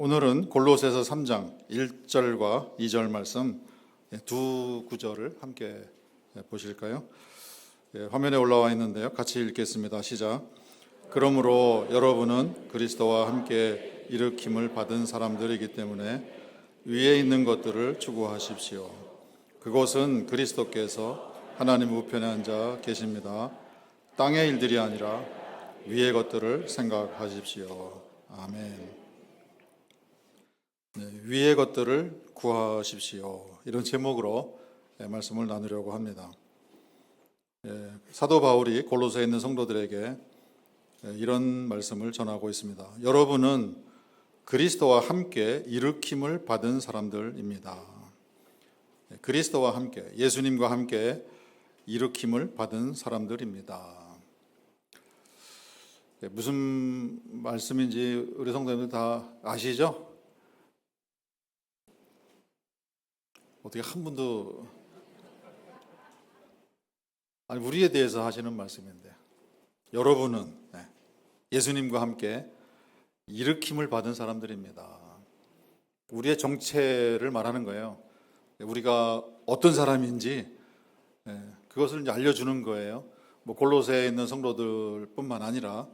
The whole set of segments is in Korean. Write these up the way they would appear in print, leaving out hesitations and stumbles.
오늘은 골로새서 3장 1절과 2절 말씀 두 구절을 함께 보실까요? 화면에 올라와 있는데요. 같이 읽겠습니다. 시작. 그러므로 여러분은 그리스도와 함께 일으킴을 받은 사람들이기 때문에 위에 있는 것들을 추구하십시오. 그곳은 그리스도께서 하나님 우편에 앉아 계십니다. 땅의 일들이 아니라 위의 것들을 생각하십시오. 아멘. 위의 것들을 구하십시오. 이런 제목으로 말씀을 나누려고 합니다. 사도 바울이 골로새에 있는 성도들에게 이런 말씀을 전하고 있습니다. 여러분은 그리스도와 함께 일으킴을 받은 사람들입니다. 그리스도와 함께, 예수님과 함께 일으킴을 받은 사람들입니다. 무슨 말씀인지 우리 성도님들 다 아시죠? 어떻게 한 분도 우리에 대해서 하시는 말씀인데, 여러분은 예수님과 함께 일으킴을 받은 사람들입니다. 우리의 정체를 말하는 거예요. 우리가 어떤 사람인지 그것을 이제 알려주는 거예요. 골로새에 있는 성도들뿐만 아니라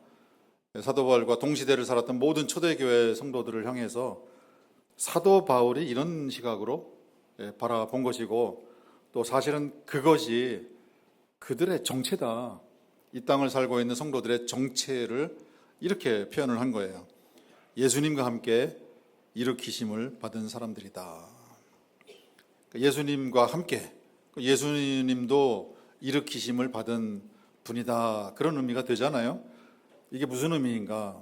사도 바울과 동시대를 살았던 모든 초대교회 성도들을 향해서 사도 바울이 이런 시각으로 바라본 것이고, 또 사실은 그것이 그들의 정체다. 이 땅을 살고 있는 성도들의 정체를 이렇게 표현을 한 거예요. 예수님과 함께 일으키심을 받은 사람들이다. 예수님과 함께, 예수님도 일으키심을 받은 분이다. 그런 의미가 되잖아요. 이게 무슨 의미인가?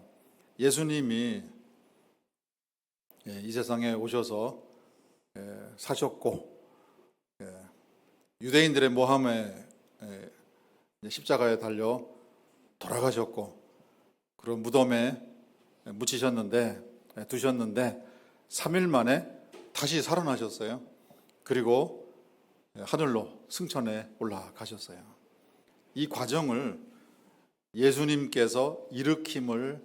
예수님이 이 세상에 오셔서 사셨고, 유대인들의 모함에 십자가에 달려 돌아가셨고, 그런 무덤에 묻히셨는데, 두셨는데 3일 만에 다시 살아나셨어요. 그리고 하늘로 승천해 올라가셨어요. 이 과정을 예수님께서 일으킴을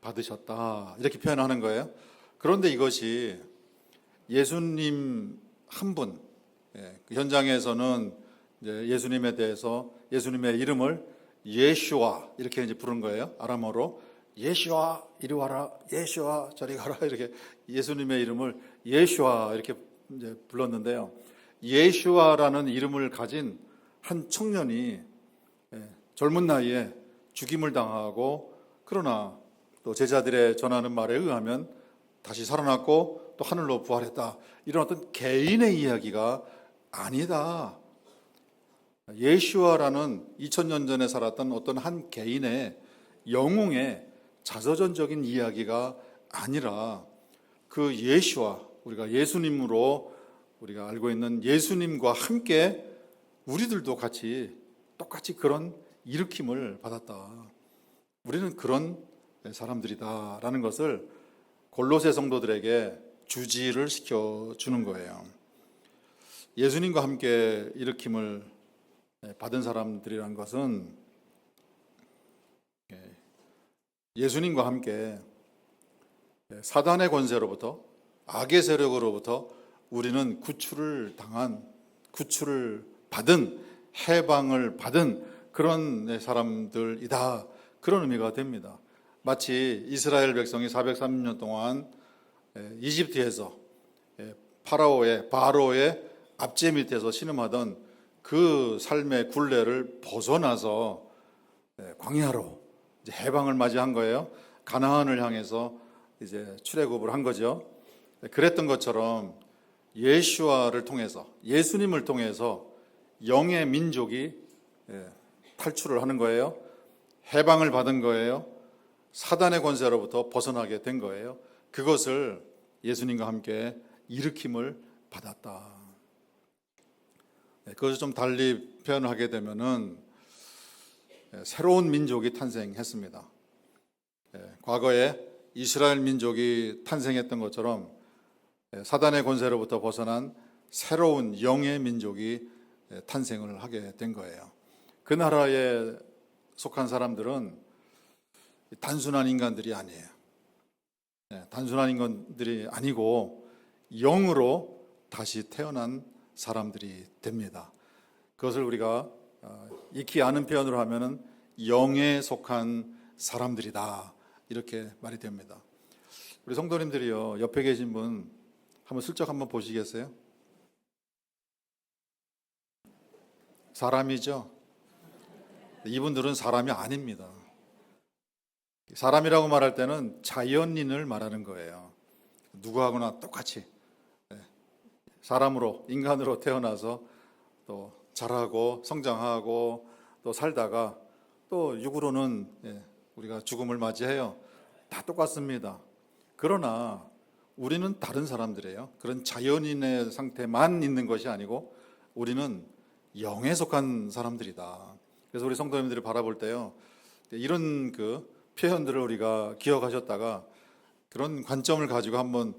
받으셨다, 이렇게 표현하는 거예요. 그런데 이것이 예수님 한 분, 그 현장에서는 이제 예수님에 대해서 예수님의 이름을 예슈아 이렇게 이제 부른 거예요. 아람어로 예슈아 이리 와라, 예슈아 저리 가라, 이렇게 예수님의 이름을 예슈아 이렇게 이제 불렀는데요. 예슈아라는 이름을 가진 한 청년이 젊은 나이에 죽임을 당하고, 그러나 또 제자들의 전하는 말에 의하면 다시 살아났고 또 하늘로 부활했다. 이런 어떤 개인의 이야기가 아니다. 예슈아라는 2000년 전에 살았던 어떤 한 개인의 영웅의 자서전적인 이야기가 아니라, 그 예슈아, 우리가 예수님으로 우리가 알고 있는 예수님과 함께 우리들도 똑같이 그런 일으킴을 받았다. 우리는 그런 사람들이다라는 것을 골로새 성도들에게 주지를 시켜주는 거예요. 예수님과 함께 일으킴을 받은 사람들이란 것은 예수님과 함께 사단의 권세로부터, 악의 세력으로부터 우리는 구출을 받은, 해방을 받은 그런 사람들이다. 그런 의미가 됩니다. 마치 이스라엘 백성이 430년 동안 이집트에서 바로의 압제 밑에서 신음하던 그 삶의 굴레를 벗어나서 광야로 이제 해방을 맞이한 거예요. 가나안을 향해서 이제 출애굽을 한 거죠. 그랬던 것처럼 예수와를 통해서, 예수님을 통해서 영의 민족이 탈출을 하는 거예요. 해방을 받은 거예요. 사단의 권세로부터 벗어나게 된 거예요. 그것을 예수님과 함께 일으킴을 받았다. 그것을 좀 달리 표현하게 되면은 새로운 민족이 탄생했습니다. 과거에 이스라엘 민족이 탄생했던 것처럼 사단의 권세로부터 벗어난 새로운 영의 민족이 탄생을 하게 된 거예요. 그 나라에 속한 사람들은 단순한 인간들이 아니에요. 단순한 인간들이 아니고 영으로 다시 태어난 사람들이 됩니다. 그것을 우리가 익히 아는 표현으로 하면은 영에 속한 사람들이다, 이렇게 말이 됩니다. 우리 성도님들이요, 옆에 계신 분 한번 슬쩍 한번 보시겠어요? 사람이죠. 이분들은 사람이 아닙니다. 사람이라고 말할 때는 자연인을 말하는 거예요. 누구하고나 똑같이 사람으로, 인간으로 태어나서 또 자라고 성장하고 또 살다가 또 육으로는 우리가 죽음을 맞이해요. 다 똑같습니다. 그러나 우리는 다른 사람들이에요. 그런 자연인의 상태만 있는 것이 아니고 우리는 영에 속한 사람들이다. 그래서 우리 성도님들이 바라볼 때요, 이런 그 표현들을 우리가 기억하셨다가 그런 관점을 가지고 한번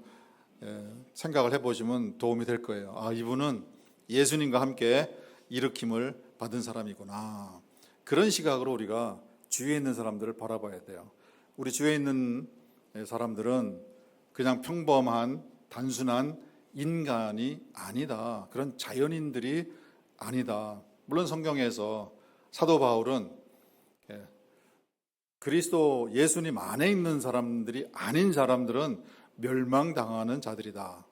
생각을 해보시면 도움이 될 거예요. 아, 이분은 예수님과 함께 일으킴을 받은 사람이구나. 그런 시각으로 우리가 주위에 있는 사람들을 바라봐야 돼요. 우리 주위에 있는 사람들은 그냥 평범한 단순한 인간이 아니다. 그런 자연인들이 아니다. 물론 성경에서 사도 바울은 그리스도 예수님 안에 있는 사람들이 아닌 사람들은 멸망당하는 자들이다.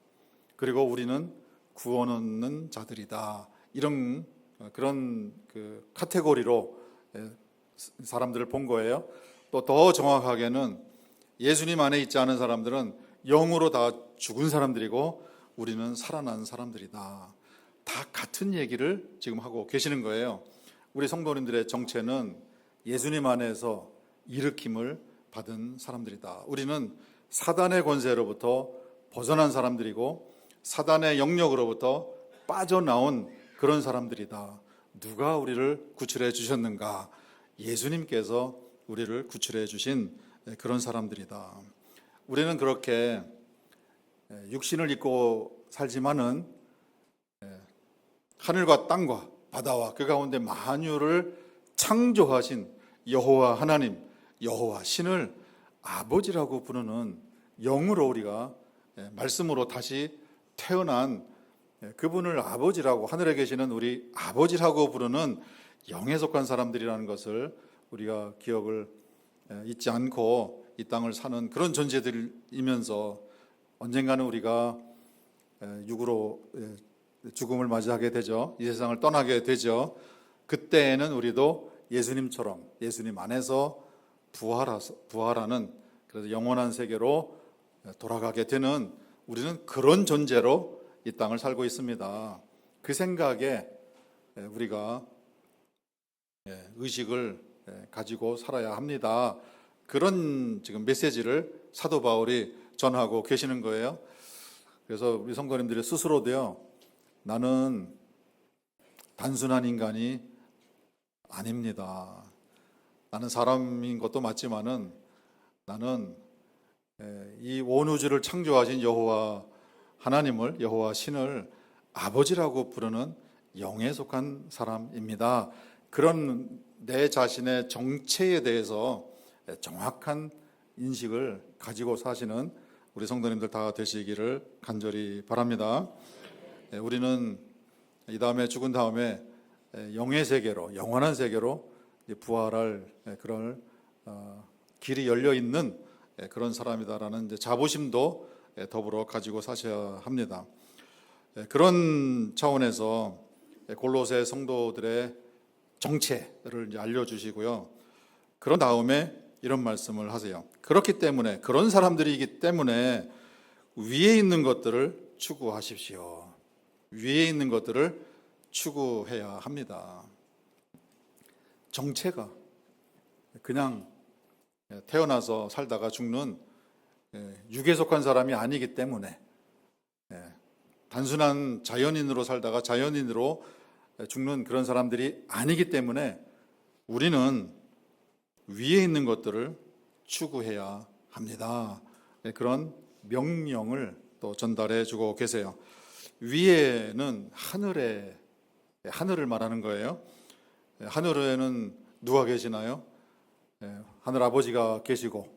그리고 우리는 구원 얻는 자들이다. 이런 그런 그 카테고리로 사람들을 본 거예요. 또 더 정확하게는 예수님 안에 있지 않은 사람들은 영으로 다 죽은 사람들이고 우리는 살아난 사람들이다. 다 같은 얘기를 지금 하고 계시는 거예요. 우리 성도님들의 정체는 예수님 안에서 일으킴을 받은 사람들이다. 우리는 사단의 권세로부터 벗어난 사람들이고 사단의 영역으로부터 빠져나온 그런 사람들이다. 누가 우리를 구출해 주셨는가? 예수님께서 우리를 구출해 주신 그런 사람들이다. 우리는 그렇게 육신을 입고 살지만은 하늘과 땅과 바다와 그 가운데 만유를 창조하신 여호와 하나님, 여호와 신을 아버지라고 부르는 영으로 우리가 말씀으로 다시 태어난 그분을 아버지라고, 하늘에 계시는 우리 아버지라고 부르는 영에 속한 사람들이라는 것을 우리가 기억을 잊지 않고 이 땅을 사는 그런 존재들이면서 언젠가는 우리가 육으로 죽음을 맞이하게 되죠. 이 세상을 떠나게 되죠. 그때에는 우리도 예수님처럼 예수님 안에서 부활하는, 그래서 영원한 세계로 돌아가게 되는, 우리는 그런 존재로 이 땅을 살고 있습니다. 그 생각에 우리가 의식을 가지고 살아야 합니다. 그런 지금 메시지를 사도 바울이 전하고 계시는 거예요. 그래서 우리 성도님들이 스스로도요, 나는 단순한 인간이 아닙니다. 나는 사람인 것도 맞지만은 나는 이 온 우주를 창조하신 여호와 하나님을, 여호와 신을 아버지라고 부르는 영에 속한 사람입니다. 그런 내 자신의 정체에 대해서 정확한 인식을 가지고 사시는 우리 성도님들 다 되시기를 간절히 바랍니다. 우리는 이 다음에 죽은 다음에 영의 세계로, 영원한 세계로 부활할 그런 길이 열려 있는 그런 사람이다라는 자부심도 더불어 가지고 사셔야 합니다. 그런 차원에서 골로새 성도들의 정체를 알려주시고요. 그런 다음에 이런 말씀을 하세요. 그렇기 때문에, 그런 사람들이기 때문에 위에 있는 것들을 추구하십시오. 위에 있는 것들을 추구해야 합니다. 정체가 그냥 태어나서 살다가 죽는 육에 속한 사람이 아니기 때문에, 단순한 자연인으로 살다가 자연인으로 죽는 그런 사람들이 아니기 때문에 우리는 위에 있는 것들을 추구해야 합니다. 그런 명령을 또 전달해 주고 계세요. 위에는 하늘을 말하는 거예요. 하늘에는 누가 계시나요? 하늘 아버지가 계시고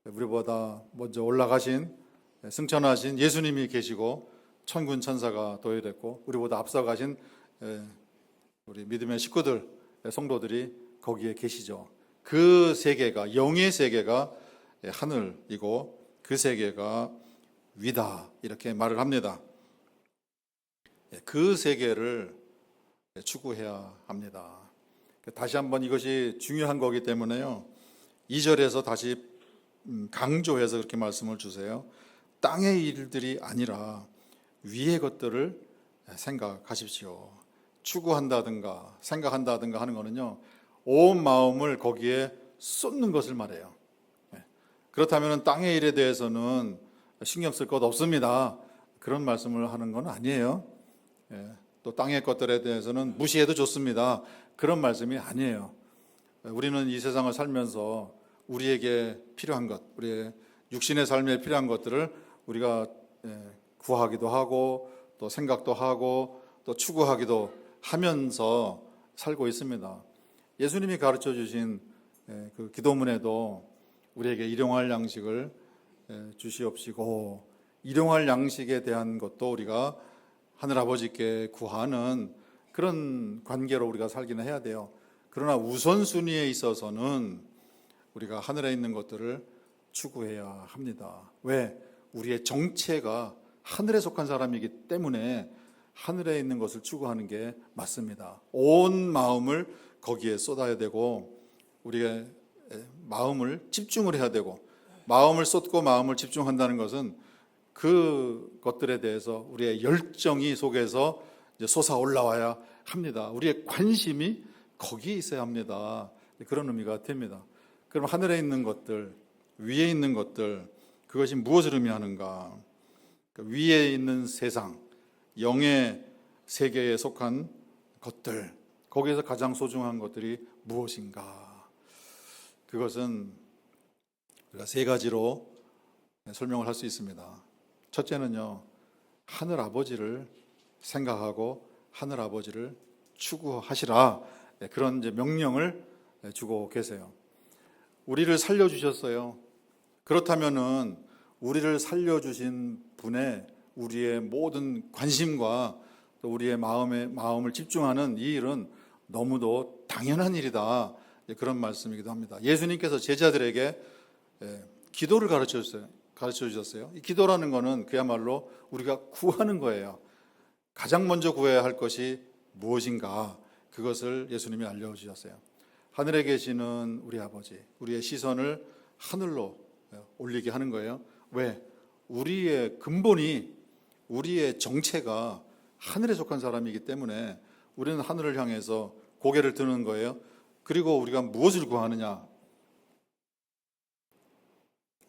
우리보다 먼저 올라가신 승천하신 예수님이 계시고 천군 천사가 도회됐고 우리보다 앞서가신 우리 믿음의 식구들, 성도들이 거기에 계시죠. 그 세계가, 영의 세계가 하늘이고 그 세계가 위다, 이렇게 말을 합니다. 그 세계를 추구해야 합니다. 다시 한번 이것이 중요한 거기 때문에요, 2절에서 다시 강조해서 그렇게 말씀을 주세요. 땅의 일들이 아니라 위의 것들을 생각하십시오. 추구한다든가 생각한다든가 하는 거는요, 온 마음을 거기에 쏟는 것을 말해요. 그렇다면 땅의 일에 대해서는 신경 쓸 것 없습니다, 그런 말씀을 하는 건 아니에요. 또 땅의 것들에 대해서는 무시해도 좋습니다, 그런 말씀이 아니에요. 우리는 이 세상을 살면서 우리에게 필요한 것, 우리의 육신의 삶에 필요한 것들을 우리가 구하기도 하고 또 생각도 하고 또 추구하기도 하면서 살고 있습니다. 예수님이 가르쳐 주신 그 기도문에도 우리에게 일용할 양식을 주시옵시고, 일용할 양식에 대한 것도 우리가 하늘아버지께 구하는 그런 관계로 우리가 살기는 해야 돼요. 그러나 우선순위에 있어서는 우리가 하늘에 있는 것들을 추구해야 합니다. 왜? 우리의 정체가 하늘에 속한 사람이기 때문에 하늘에 있는 것을 추구하는 게 맞습니다. 온 마음을 거기에 쏟아야 되고 우리의 마음을 집중을 해야 되고, 마음을 쏟고 마음을 집중한다는 것은 그 것들에 대해서 우리의 열정이 속에서 이제 솟아 올라와야 합니다. 우리의 관심이 거기에 있어야 합니다. 그런 의미가 됩니다. 그럼 하늘에 있는 것들, 위에 있는 것들, 그것이 무엇을 의미하는가? 위에 있는 세상, 영의 세계에 속한 것들, 거기에서 가장 소중한 것들이 무엇인가? 그것은 우리가 세 가지로 설명을 할 수 있습니다. 첫째는요, 하늘 아버지를 생각하고 하늘 아버지를 추구하시라, 그런 이제 명령을 주고 계세요. 우리를 살려주셨어요. 그렇다면은 우리를 살려주신 분의 우리의 모든 관심과 또 우리의 마음을 집중하는 이 일은 너무도 당연한 일이다, 그런 말씀이기도 합니다. 예수님께서 제자들에게 기도를 가르쳐 주셨어요. 이 기도라는 것은 그야말로 우리가 구하는 거예요. 가장 먼저 구해야 할 것이 무엇인가, 그것을 예수님이 알려주셨어요. 하늘에 계시는 우리 아버지, 우리의 시선을 하늘로 올리게 하는 거예요. 왜? 우리의 근본이, 우리의 정체가 하늘에 속한 사람이기 때문에 우리는 하늘을 향해서 고개를 드는 거예요. 그리고 우리가 무엇을 구하느냐?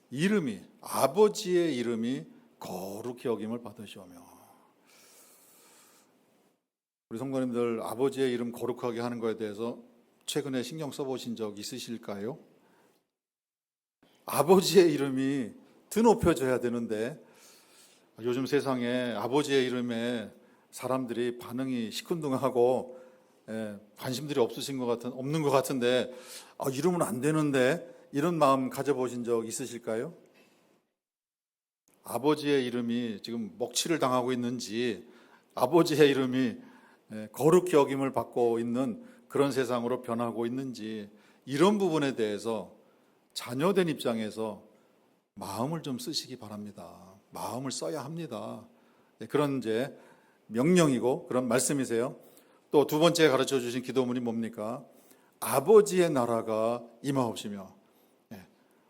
이름이, 아버지의 이름이 거룩히 여김을 받으시오며. 우리 성도님들, 아버지의 이름 거룩하게 하는 것에 대해서 최근에 신경 써보신 적 있으실까요? 아버지의 이름이 드높여져야 되는데 요즘 세상에 아버지의 이름에 사람들이 반응이 시큰둥하고 관심들이 없는 것 같은데, 이러면 안 되는데, 이런 마음 가져보신 적 있으실까요? 아버지의 이름이 지금 먹칠을 당하고 있는지, 아버지의 이름이 거룩히 여김을 받고 있는 그런 세상으로 변하고 있는지, 이런 부분에 대해서 자녀된 입장에서 마음을 좀 쓰시기 바랍니다. 마음을 써야 합니다. 그런 이제 명령이고 그런 말씀이세요. 또 두 번째 가르쳐 주신 기도문이 뭡니까? 아버지의 나라가 임하옵시며.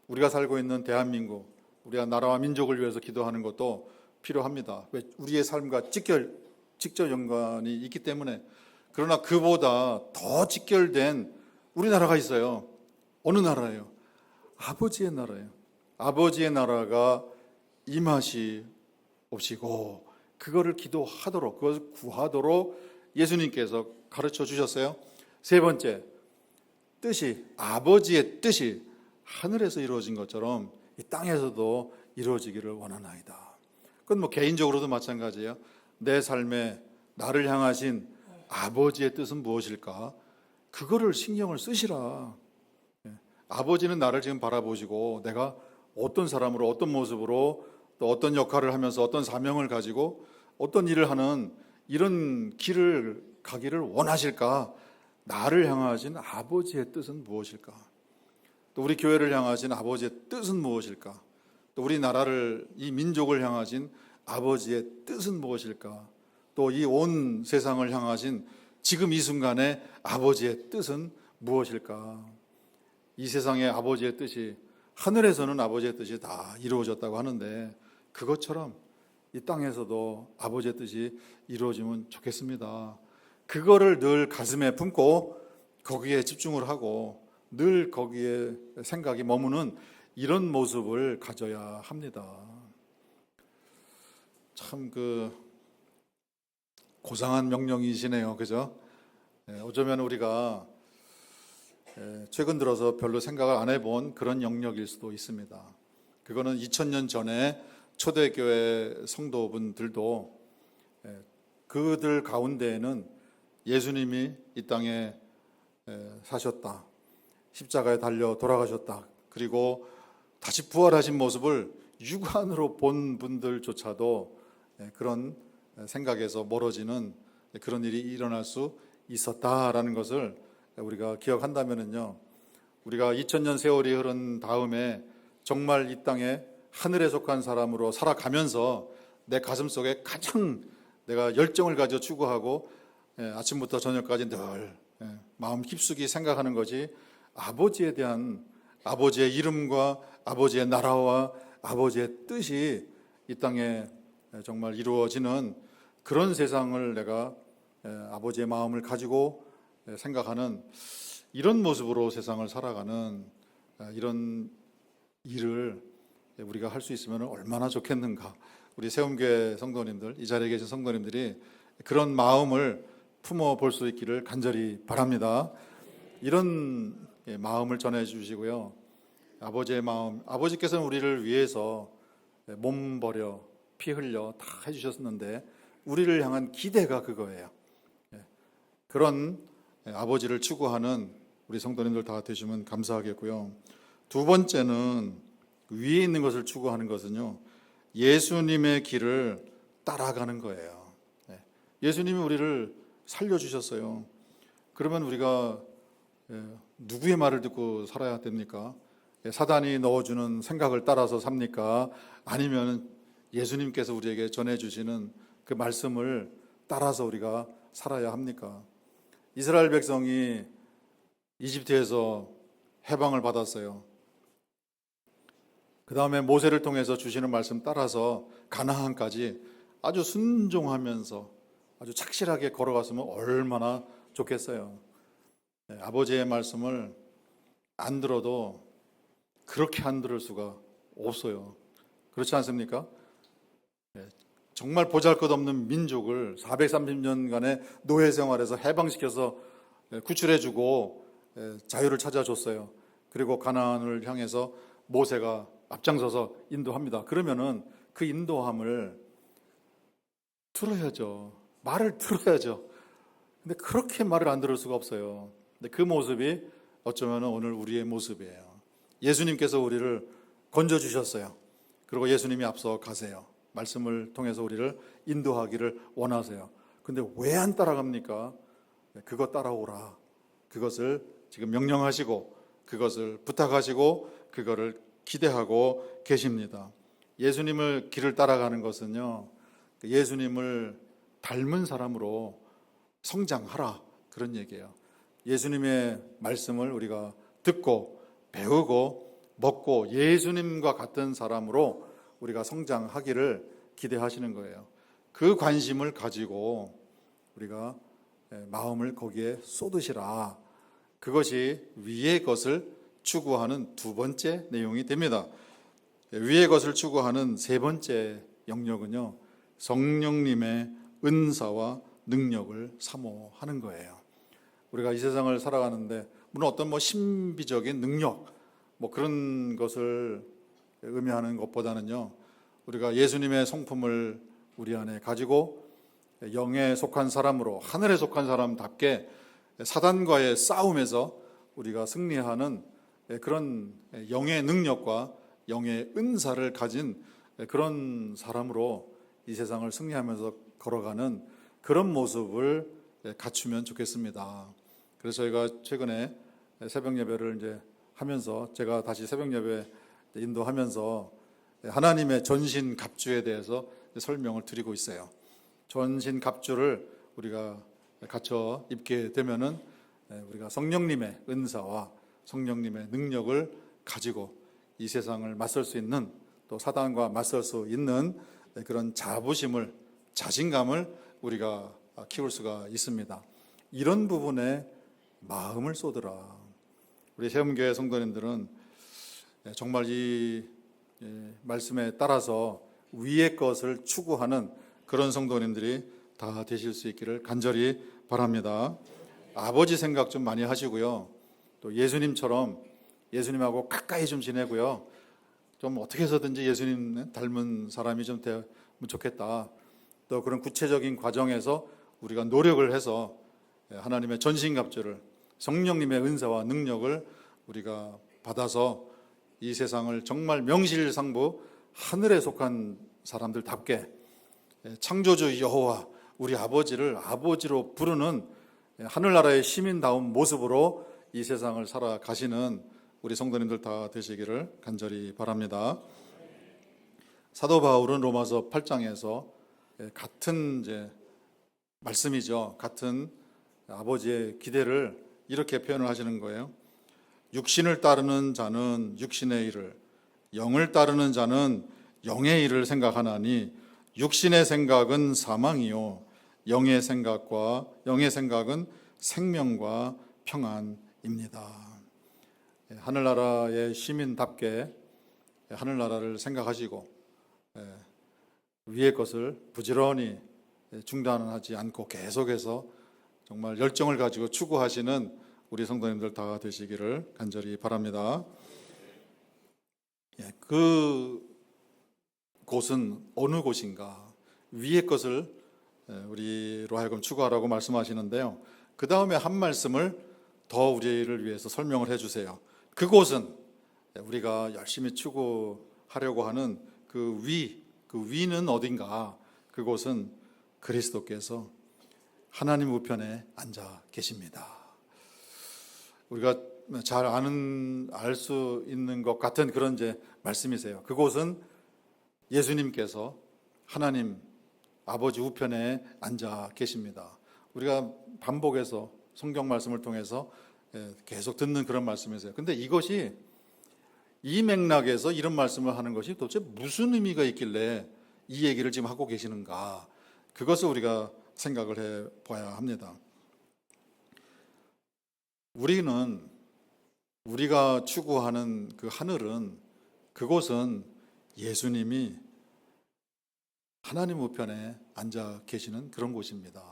우리가 살고 있는 대한민국, 우리가 나라와 민족을 위해서 기도하는 것도 필요합니다. 왜? 우리의 삶과 직접 연관이 있기 때문에. 그러나 그보다 더 직결된 우리나라가 있어요. 어느 나라예요? 아버지의 나라예요. 아버지의 나라가 임하시옵시고, 그거를 기도하도록, 그것을 구하도록 예수님께서 가르쳐 주셨어요. 세 번째, 뜻이, 아버지의 뜻이 하늘에서 이루어진 것처럼 이 땅에서도 이루어지기를 원하나이다. 그건 개인적으로도 마찬가지예요. 내 삶에 나를 향하신 아버지의 뜻은 무엇일까? 그거를 신경을 쓰시라. 아버지는 나를 지금 바라보시고 내가 어떤 사람으로, 어떤 모습으로, 또 어떤 역할을 하면서 어떤 사명을 가지고 어떤 일을 하는 이런 길을 가기를 원하실까? 나를 향하신 아버지의 뜻은 무엇일까? 또 우리 교회를 향하신 아버지의 뜻은 무엇일까? 또 우리 나라를, 이 민족을 향하신 아버지의 뜻은 무엇일까? 또 이 온 세상을 향하신 지금 이 순간의 아버지의 뜻은 무엇일까? 이 세상의 아버지의 뜻이, 하늘에서는 아버지의 뜻이 다 이루어졌다고 하는데 그것처럼 이 땅에서도 아버지의 뜻이 이루어지면 좋겠습니다. 그거를 늘 가슴에 품고 거기에 집중을 하고 늘 거기에 생각이 머무는 이런 모습을 가져야 합니다. 참 고상한 명령이시네요. 그죠? 어쩌면 우리가 최근 들어서 별로 생각을 안 해본 그런 영역일 수도 있습니다. 그거는 2000년 전에 초대교회 성도분들도 그들 가운데에는 예수님이 이 땅에 사셨다, 십자가에 달려 돌아가셨다, 그리고 다시 부활하신 모습을 육안으로 본 분들조차도 그런 생각에서 멀어지는 그런 일이 일어날 수 있었다라는 것을 우리가 기억한다면요, 우리가 2000년 세월이 흐른 다음에 정말 이 땅에 하늘에 속한 사람으로 살아가면서 내 가슴 속에 가장 내가 열정을 가져 추구하고 아침부터 저녁까지 늘 마음 깊숙이 생각하는 것이 아버지에 대한, 아버지의 이름과 아버지의 나라와 아버지의 뜻이 이 땅에 정말 이루어지는 그런 세상을 내가 아버지의 마음을 가지고 생각하는 이런 모습으로 세상을 살아가는 이런 일을 우리가 할 수 있으면 얼마나 좋겠는가. 우리 세움교회 성도님들, 이 자리에 계신 성도님들이 그런 마음을 품어 볼 수 있기를 간절히 바랍니다. 이런 마음을 전해 주시고요, 아버지의 마음, 아버지께서는 우리를 위해서 몸 버려 피 흘려 다 해주셨는데 우리를 향한 기대가 그거예요. 그런 아버지를 추구하는 우리 성도님들 다 되시면 감사하겠고요. 두 번째는, 위에 있는 것을 추구하는 것은요, 예수님의 길을 따라가는 거예요. 예수님이 우리를 살려주셨어요. 그러면 우리가 누구의 말을 듣고 살아야 됩니까? 사단이 넣어주는 생각을 따라서 삽니까? 아니면 예수님께서 우리에게 전해주시는 그 말씀을 따라서 우리가 살아야 합니까? 이스라엘 백성이 이집트에서 해방을 받았어요. 그 다음에 모세를 통해서 주시는 말씀 따라서 가나안까지 아주 순종하면서 아주 착실하게 걸어갔으면 얼마나 좋겠어요. 아버지의 말씀을 안 들어도 그렇게 안 들을 수가 없어요. 그렇지 않습니까? 정말 보잘것없는 민족을 430년간의 노예 생활에서 해방시켜서 구출해주고 자유를 찾아줬어요. 그리고 가나안을 향해서 모세가 앞장서서 인도합니다. 그러면은 그 인도함을 들어야죠. 말을 들어야죠. 근데 그렇게 말을 안 들을 수가 없어요. 근데 그 모습이 어쩌면 오늘 우리의 모습이에요. 예수님께서 우리를 건져주셨어요. 그리고 예수님이 앞서 가세요. 말씀을 통해서 우리를 인도하기를 원하세요. 근데 왜 안 따라갑니까? 그거 따라오라. 그것을 지금 명령하시고 그것을 부탁하시고 그거를 기대하고 계십니다. 예수님을 길을 따라가는 것은요, 예수님을 닮은 사람으로 성장하라, 그런 얘기예요. 예수님의 말씀을 우리가 듣고 배우고 먹고 예수님과 같은 사람으로 우리가 성장하기를 기대하시는 거예요. 그 관심을 가지고 우리가 마음을 거기에 쏟으시라. 그것이 위의 것을 추구하는 두 번째 내용이 됩니다. 위의 것을 추구하는 세 번째 영역은요, 성령님의 은사와 능력을 사모하는 거예요. 우리가 이 세상을 살아가는데 물론 어떤 신비적인 능력 그런 것을 의미하는 것보다는요, 우리가 예수님의 성품을 우리 안에 가지고 영에 속한 사람으로, 하늘에 속한 사람답게 사단과의 싸움에서 우리가 승리하는 그런 영의 능력과 영의 은사를 가진 그런 사람으로 이 세상을 승리하면서 걸어가는 그런 모습을 갖추면 좋겠습니다. 그래서 저희가 최근에 새벽 예배를 이제 하면서 제가 다시 새벽 예배 인도하면서 하나님의 전신 갑주에 대해서 설명을 드리고 있어요. 전신 갑주를 우리가 갖춰 입게 되면은 우리가 성령님의 은사와 성령님의 능력을 가지고 이 세상을 맞설 수 있는, 또 사단과 맞설 수 있는 그런 자부심을, 자신감을 우리가 키울 수가 있습니다. 이런 부분에 마음을 쏟으라. 우리 세움교회 성도님들은 정말 이 말씀에 따라서 위의 것을 추구하는 그런 성도님들이 다 되실 수 있기를 간절히 바랍니다. 아버지 생각 좀 많이 하시고요. 또 예수님처럼 예수님하고 가까이 좀 지내고요. 좀 어떻게 해서든지 예수님 닮은 사람이 좀 되면 좋겠다. 또 그런 구체적인 과정에서 우리가 노력을 해서 하나님의 전신갑주를, 성령님의 은사와 능력을 우리가 받아서 이 세상을 정말 명실상부 하늘에 속한 사람들답게 창조주 여호와 우리 아버지를 아버지로 부르는 하늘나라의 시민다운 모습으로 이 세상을 살아가시는 우리 성도님들 다 되시기를 간절히 바랍니다. 사도 바울은 로마서 8장에서 같은 이제 말씀이죠. 같은 아버지의 기대를 이렇게 표현을 하시는 거예요. 육신을 따르는 자는 육신의 일을, 영을 따르는 자는 영의 일을 생각하나니 육신의 생각은 사망이요 영의 생각은 생명과 평안입니다. 하늘나라의 시민답게 하늘나라를 생각하시고 위의 것을 부지런히 중단하지 않고 계속해서 정말 열정을 가지고 추구하시는 우리 성도님들 다 되시기를 간절히 바랍니다. 그 곳은 어느 곳인가? 위의 것을 우리로 하여금 추구하라고 말씀하시는데요. 그 다음에 한 말씀을 더 우리를 위해서 설명을 해주세요. 그곳은 우리가 열심히 추구하려고 하는 그 위는 어딘가? 그곳은 그리스도께서 하나님 우편에 앉아 계십니다. 우리가 잘 알 수 있는 것 같은 그런 이제 말씀이세요. 그곳은 예수님께서 하나님 아버지 우편에 앉아 계십니다. 우리가 반복해서 성경 말씀을 통해서 계속 듣는 그런 말씀이세요. 근데 이것이 이 맥락에서 이런 말씀을 하는 것이 도대체 무슨 의미가 있길래 이 얘기를 지금 하고 계시는가? 그것을 우리가 생각을 해 봐야 합니다. 우리가 추구하는 그 하늘은, 그곳은 예수님이 하나님 우편에 앉아 계시는 그런 곳입니다.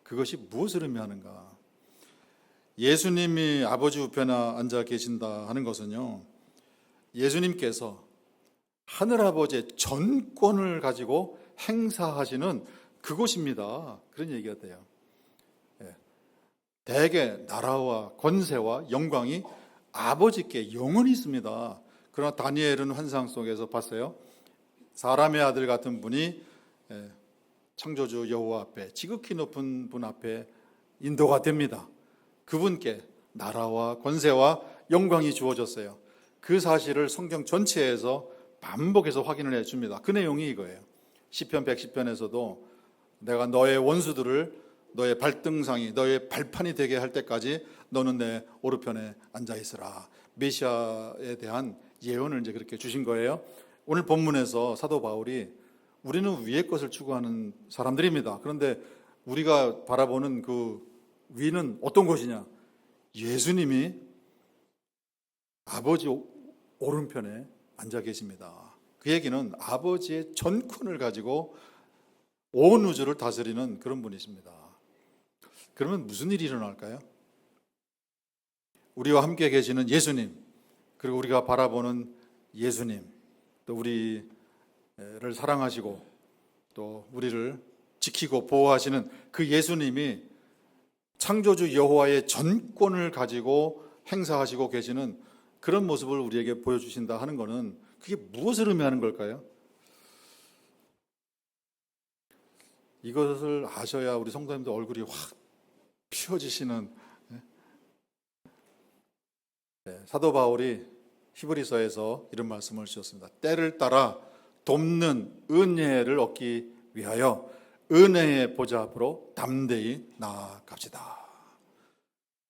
그것이 무엇을 의미하는가? 예수님이 아버지 우편에 앉아 계신다 하는 것은요, 예수님께서 하늘아버지의 전권을 가지고 행사하시는 그곳입니다. 그런 얘기가 돼요. 대개 나라와 권세와 영광이 아버지께 영원히 있습니다. 그러나 다니엘은 환상 속에서 봤어요. 사람의 아들 같은 분이 창조주 여호와 앞에, 지극히 높은 분 앞에 인도가 됩니다. 그분께 나라와 권세와 영광이 주어졌어요. 그 사실을 성경 전체에서 반복해서 확인을 해줍니다. 그 내용이 이거예요. 시편 110편에서도 내가 너의 원수들을 너의 발등상이, 너의 발판이 되게 할 때까지 너는 내 오른편에 앉아 있으라. 메시아에 대한 예언을 이제 그렇게 주신 거예요. 오늘 본문에서 사도 바울이 우리는 위의 것을 추구하는 사람들입니다. 그런데 우리가 바라보는 그 위는 어떤 곳이냐? 예수님이 아버지 오른편에 앉아 계십니다. 그 얘기는 아버지의 전권을 가지고 온 우주를 다스리는 그런 분이십니다. 그러면 무슨 일이 일어날까요? 우리와 함께 계시는 예수님, 그리고 우리가 바라보는 예수님, 또 우리를 사랑하시고 또 우리를 지키고 보호하시는 그 예수님이 창조주 여호와의 전권을 가지고 행사하시고 계시는 그런 모습을 우리에게 보여주신다 하는 것은 그게 무엇을 의미하는 걸까요? 이것을 아셔야 우리 성도님들 얼굴이 확 피어지시는. 사도 바울이 히브리서에서 이런 말씀을 주셨습니다. 때를 따라 돕는 은혜를 얻기 위하여 은혜의 보좌 앞으로 담대히 나아갑시다.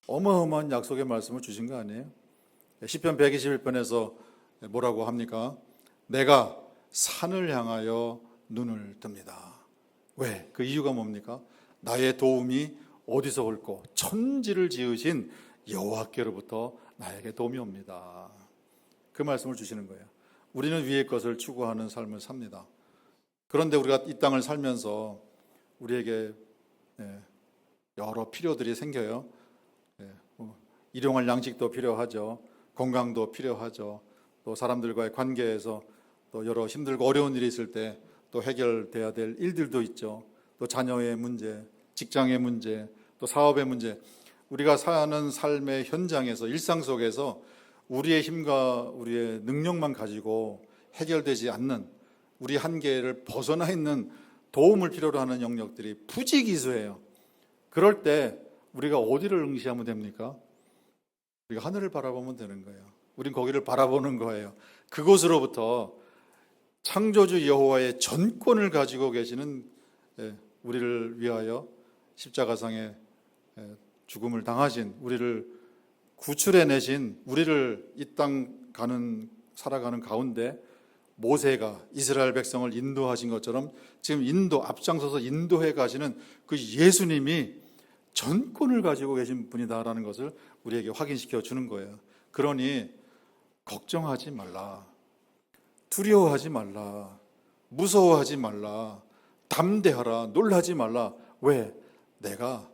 어마어마한 약속의 말씀을 주신 거 아니에요? 시편 121편에서 뭐라고 합니까? 내가 산을 향하여 눈을 듭니다. 왜? 그 이유가 뭡니까? 나의 도움이 어디서 올고 천지를 지으신 여호와께로부터 나에게 도움이 옵니다. 그 말씀을 주시는 거예요. 우리는 위의 것을 추구하는 삶을 삽니다. 그런데 우리가 이 땅을 살면서 우리에게 여러 필요들이 생겨요. 일용할 양식도 필요하죠. 건강도 필요하죠. 또 사람들과의 관계에서 또 여러 힘들고 어려운 일이 있을 때 또 해결돼야 될 일들도 있죠. 또 자녀의 문제, 직장의 문제, 또 사업의 문제. 우리가 사는 삶의 현장에서, 일상 속에서 우리의 힘과 우리의 능력만 가지고 해결되지 않는, 우리 한계를 벗어나 있는 도움을 필요로 하는 영역들이 부지기수해요. 그럴 때 우리가 어디를 응시하면 됩니까? 우리가 하늘을 바라보면 되는 거예요. 우린 거기를 바라보는 거예요. 그곳으로부터 창조주 여호와의 전권을 가지고 계시는, 우리를 위하여 십자가상에 죽음을 당하신, 우리를 구출해내신, 우리를 이 땅 살아가는 가운데 모세가 이스라엘 백성을 인도하신 것처럼 지금 앞장서서 인도해 가시는 그 예수님이 전권을 가지고 계신 분이다라는 것을 우리에게 확인시켜 주는 거예요. 그러니 걱정하지 말라, 두려워하지 말라, 무서워하지 말라, 담대하라, 놀라지 말라. 왜? 내가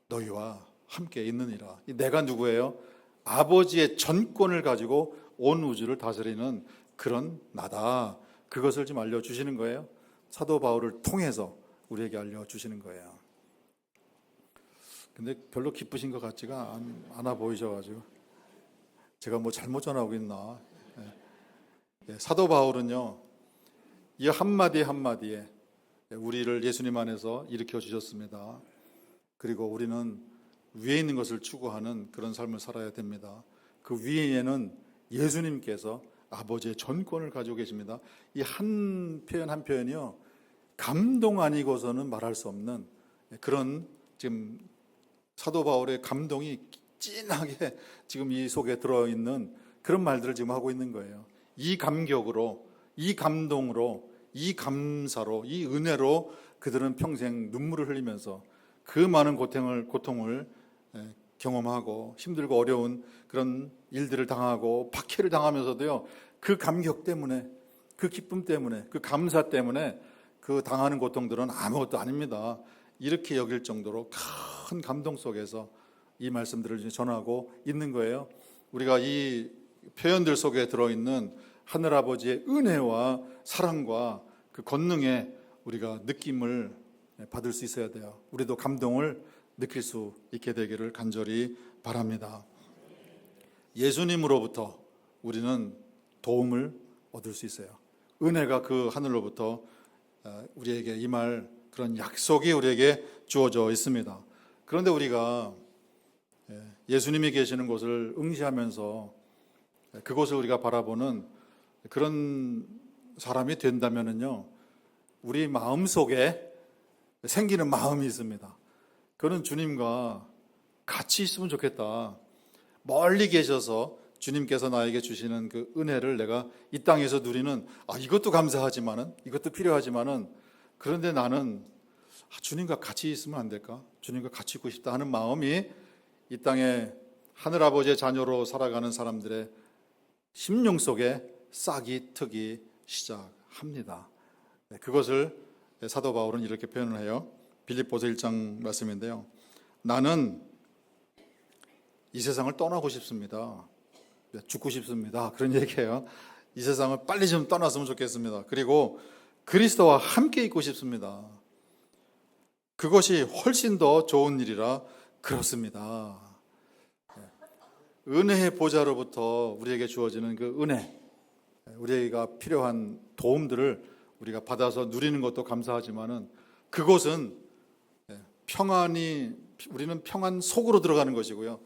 너희와 함께 있느니라. 이 내가 누구예요? 아버지의 전권을 가지고 온 우주를 다스리는 그런 나다. 그것을 좀 알려주시는 거예요. 사도 바울을 통해서 우리에게 알려주시는 거예요. 근데 별로 기쁘신 것 같지가 않아 보이셔가지고 제가 뭐 잘못 전하고 있나. 사도 바울은요, 이 한마디 한마디에 우리를 예수님 안에서 일으켜 주셨습니다. 그리고 우리는 위에 있는 것을 추구하는 그런 삶을 살아야 됩니다. 그 위에는 예수님께서 아버지의 전권을 가지고 계십니다. 이 한 표현 한 표현이요, 감동 아니고서는 말할 수 없는 그런, 지금 사도 바울의 감동이 진하게 지금 이 속에 들어있는 그런 말들을 지금 하고 있는 거예요. 이 감격으로, 이 감동으로, 이 감사로, 이 은혜로 그들은 평생 눈물을 흘리면서 그 많은 고통을 경험하고 힘들고 어려운 그런 일들을 당하고 박해를 당하면서도요, 그 감격 때문에, 그 기쁨 때문에, 그 감사 때문에 그 당하는 고통들은 아무것도 아닙니다. 이렇게 여길 정도로 큰 감동 속에서 이 말씀들을 전하고 있는 거예요. 우리가 이 표현들 속에 들어있는 하늘아버지의 은혜와 사랑과 그 권능에 우리가 느낌을 받을 수 있어야 돼요. 우리도 감동을 느낄 수 있게 되기를 간절히 바랍니다. 예수님으로부터 우리는 도움을 얻을 수 있어요. 은혜가 그 하늘로부터 우리에게 임할 그런 약속이 우리에게 주어져 있습니다. 그런데 우리가 예수님이 계시는 곳을 응시하면서 그곳을 우리가 바라보는 그런 사람이 된다면요, 우리 마음속에 생기는 마음이 있습니다. 그는 주님과 같이 있으면 좋겠다. 멀리 계셔서 주님께서 나에게 주시는 그 은혜를 내가 이 땅에서 누리는, 이것도 감사하지만은, 이것도 필요하지만은, 그런데 나는 주님과 같이 있으면 안 될까? 주님과 같이 있고 싶다 하는 마음이 이 땅에 하늘아버지의 자녀로 살아가는 사람들의 심령 속에 싹이 트기 시작합니다. 그것을 사도 바울은 이렇게 표현을 해요. 빌립보서 1장 말씀인데요, 나는 이 세상을 떠나고 싶습니다. 죽고 싶습니다. 그런 얘기예요. 이 세상을 빨리 좀 떠났으면 좋겠습니다. 그리고 그리스도와 함께 있고 싶습니다. 그것이 훨씬 더 좋은 일이라 그렇습니다. 은혜의 보좌로부터 우리에게 주어지는 그 은혜, 우리가 필요한 도움들을 우리가 받아서 누리는 것도 감사하지만은 그곳은 우리는 평안 속으로 들어가는 것이고요.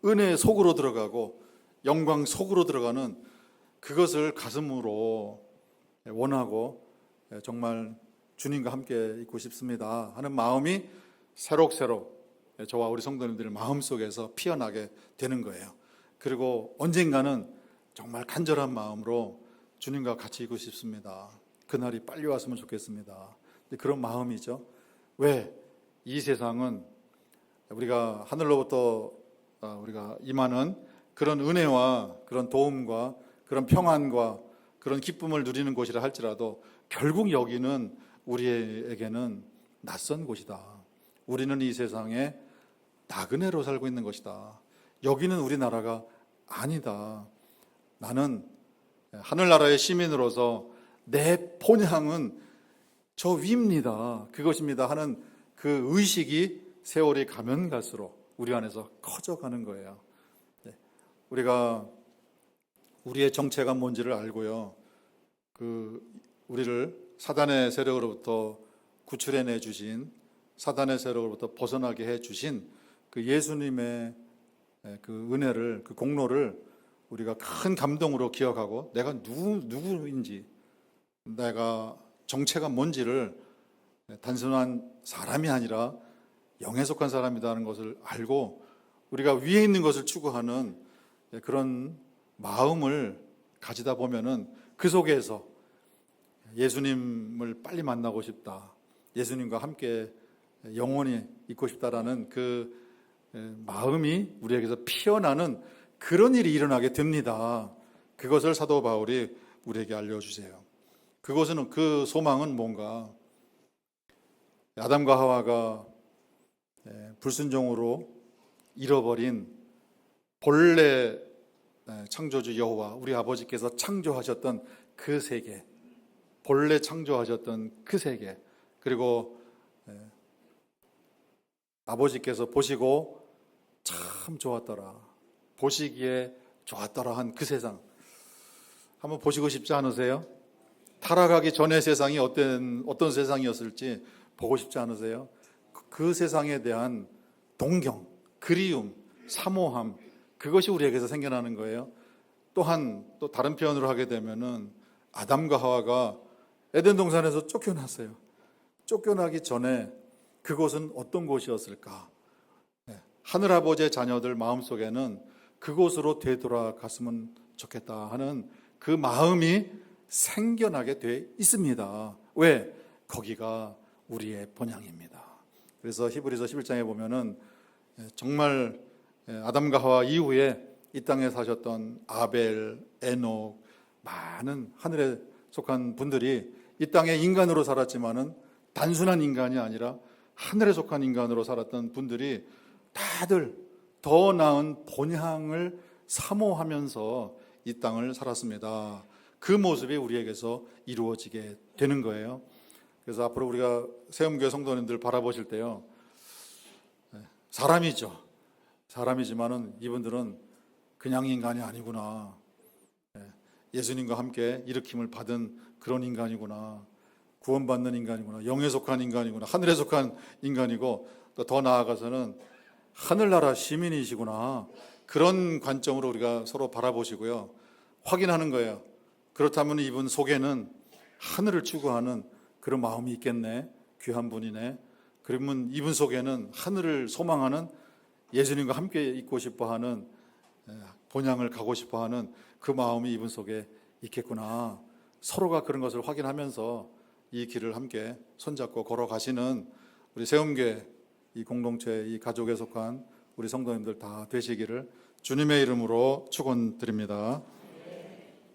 은혜 속으로 들어가고 영광 속으로 들어가는 그것을 가슴으로 원하고 정말 주님과 함께 있고 싶습니다 하는 마음이 새록새록 저와 우리 성도님들 마음속에서 피어나게 되는 거예요. 그리고 언젠가는 정말 간절한 마음으로 주님과 같이 있고 싶습니다. 그날이 빨리 왔으면 좋겠습니다. 그런 마음이죠. 왜? 이 세상은 우리가 하늘로부터 우리가 임하는 그런 은혜와 그런 도움과 그런 평안과 그런 기쁨을 누리는 곳이라 할지라도 결국 여기는 우리에게는 낯선 곳이다. 우리는 이 세상에 나그네로 살고 있는 것이다. 여기는 우리나라가 아니다. 나는 하늘나라의 시민으로서 내 본향은 저 위입니다. 그것입니다 하는 그 의식이 세월이 가면 갈수록 우리 안에서 커져가는 거예요. 우리가 우리의 정체가 뭔지를 알고요. 우리를 사단의 세력으로부터 구출해내 주신, 사단의 세력으로부터 벗어나게 해 주신 그 예수님의 그 은혜를, 그 공로를 우리가 큰 감동으로 기억하고 내가 누구인지, 내가 정체가 뭔지를 단순한 사람이 아니라 영에 속한 사람이라는 것을 알고 우리가 위에 있는 것을 추구하는 그런 마음을 가지다 보면은 그 속에서 예수님을 빨리 만나고 싶다, 예수님과 함께 영원히 있고 싶다라는 그 마음이 우리에게서 피어나는 그런 일이 일어나게 됩니다. 그것을 사도 바울이 우리에게 알려주세요. 그것은, 그 소망은 뭔가? 아담과 하와가 불순종으로 잃어버린 본래 창조주 여호와, 우리 아버지께서 창조하셨던 그 세계, 본래 창조하셨던 그 세계, 그리고 아버지께서 보시고 참 좋았더라, 보시기에 좋았더라 한 그 세상, 한번 보시고 싶지 않으세요? 타락하기 전의 세상이 어떤 세상이었을지 보고 싶지 않으세요? 그 세상에 대한 동경, 그리움, 사모함, 그것이 우리에게서 생겨나는 거예요. 또한 또 다른 표현으로 하게 되면은 아담과 하와가 에덴 동산에서 쫓겨났어요. 쫓겨나기 전에 그곳은 어떤 곳이었을까? 하늘아버지의 자녀들 마음속에는 그곳으로 되돌아갔으면 좋겠다 하는 그 마음이 생겨나게 돼 있습니다. 왜? 거기가 우리의 본향입니다. 그래서 히브리서 11장에 보면은 정말 아담과 하와 이후에 이 땅에 사셨던 아벨, 에녹, 많은 하늘에 속한 분들이 이 땅에 인간으로 살았지만은 단순한 인간이 아니라 하늘에 속한 인간으로 살았던 분들이 다들 더 나은 본향을 사모하면서 이 땅을 살았습니다. 그 모습이 우리에게서 이루어지게 되는 거예요. 그래서 앞으로 우리가 세움교회 성도님들 바라보실 때요, 사람이죠. 사람이지만은 이분들은 그냥 인간이 아니구나. 예수님과 함께 일으킴을 받은 그런 인간이구나. 구원받는 인간이구나. 영에 속한 인간이구나. 하늘에 속한 인간이고, 또 더 나아가서는 하늘나라 시민이시구나. 그런 관점으로 우리가 서로 바라보시고요, 확인하는 거예요. 그렇다면 이분 속에는 하늘을 추구하는 그런 마음이 있겠네. 귀한 분이네. 그러면 이분 속에는 하늘을 소망하는, 예수님과 함께 있고 싶어하는, 본향을 가고 싶어하는 그 마음이 이분 속에 있겠구나. 서로가 그런 것을 확인하면서 이 길을 함께 손잡고 걸어가시는 우리 세움교회 이 공동체, 이 가족에 속한 우리 성도님들 다 되시기를 주님의 이름으로 축원드립니다.